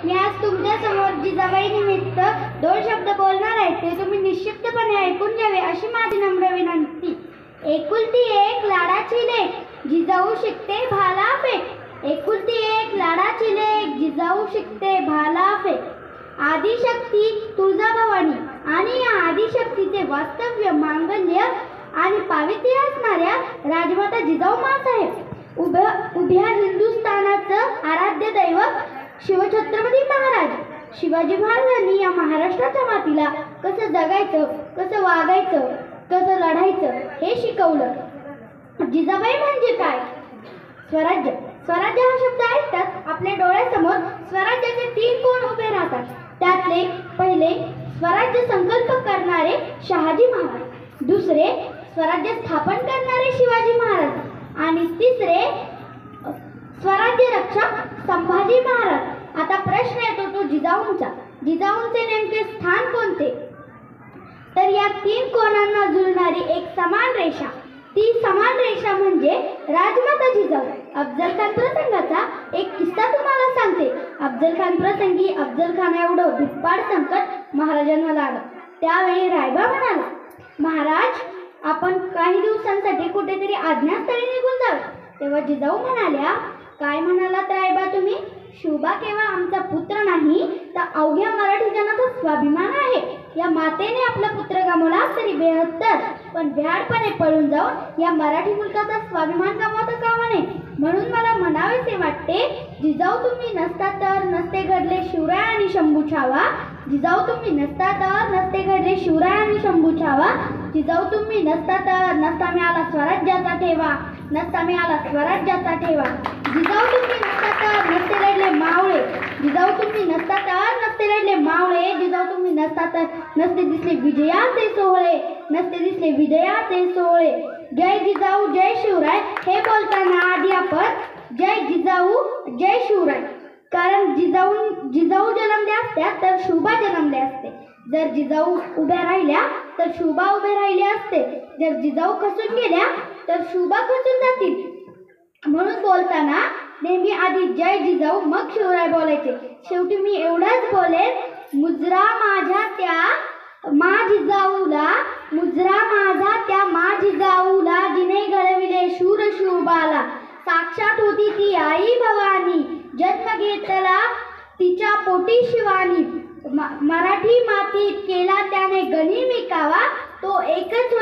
मी आज तुमच्या समोर जिजाबाई निमित्त 2 शब्द बोलणार आहे, ते तुम्ही निश्चितपणे ऐकून घ्यावे अशी माझी नम्र विनंती. एकुलती एक लाडाची लेक जिजाऊ शिकते भाला फेक. एकुलती एक लाडाची लेक जिजाऊ शिकते भाला फेक. आदिशक्ती तुळजाभवानी आणि या आदिशक्तीचे वास्तव्य, मांगल्य आणि पावित्र्य असणाऱ्या राजमाता जिजाऊ माँसाहेब उभ्या हिंदुस्थानाचं आराध्य दैवत शिवछत्रपती महाराज शिवाजी महाराजांनी या महाराष्ट्राच्या मातीला कसं जगायचं, कसं वागायचं, कसं लढायचं हे शिकवलं. जिजाबाई म्हणजे काय? स्वराज्य. स्वराज्य हा शब्द ऐकताच आपल्या डोळ्यासमोर स्वराज्याचे 3 कोण उभे राहतात. त्यातले पहिले स्वराज्य संकल्प करणारे शहाजी महाराज, दुसरे स्वराज्य स्थापन करणारे शिवाजी महाराज आणि तिसरे स्वराज्य रक्षक संभाजी महाराज. आता प्रश्न येतो तो जिजाऊंचा. जिजाऊंचे नेमके स्थान कोणते? तर या 3 कोणांना जुळणारी एक समान रेषा, ती समान रेषा म्हणजे राजमाता जिजाऊ. अफजल खान प्रसंगाचा एक किस्सा तुम्हाला सांगते. अफजल खान प्रसंगी अफजल खान एवढं भिप्पाड संकट महाराजांना लागलं. त्यावेळी रायबा म्हणाला, महाराज आपण काही दिवसांसाठी कुठेतरी आज्ञास्थळी निघून जाऊ. तेव्हा जिजाऊ म्हणाल्या, काय म्हणालात रायबा तुम्ही? शिवबा केवळ आमचा पुत्र नाही तर अवघ्या मराठी जनाचा स्वाभिमान आहे. या मातेने आपला पुत्र गमावला तरी बेहत्तर, पण भ्याडपणे पळून जाऊन या मराठी मुलकाचा स्वाभिमान गमावता कामा नये. म्हणून मला म्हणावेसे वाटते, जिजाऊ तुम्ही नसता तर नसते घडले शिवराय आणि शंभू छावा. जिजाऊ तुम्ही नसता तर नसते घडले शिवराय आणि शंभू छावा. जिजाऊ तुम्ही नसता तर नसता मिळाला स्वराज्याचा ठेवा, नसता मिळाला स्वराज्याचा ठेवा. जिजाऊ तुम्ही नसता तर नसते लढले मावळे. जिजाऊ तुम्ही नसता तर नसते लढले मावळे. जिजाऊ तुम्ही नसता तर नसते दिसले विजयाचे सोहळे, नसते दिसले विजयाचे सोहळे. जय जिजाऊ जय शिवराय हे बोलताना आधी आपण जय जिजाऊ जय शिवराय, कारण जिजाऊ जन्मल्या असत्या तर शिवबा जन्मले असते. जर जिजाऊ उभ्या राहिल्या तर शिवबा उभे राहिले असते. जर जिजाऊ खचून गेल्या तर शिवबा खचून जातील. म्हणून बोलताना नेहमी आधी जय जिजाऊ मग शिवराय बोलायचे. शेवटी मी एवढंच बोलेन, मुजरा माझ्या त्या मा जिजाऊला, मुजरा माझा त्या मा जिजाऊला, जिने घडविले शूर शिवबाला. साक्षात होती ती आई भवानी, जन्म घेतला तिच्या पोटी शिवानी. मराठी मातीत केला त्याने गनिमी कावा, तो एकच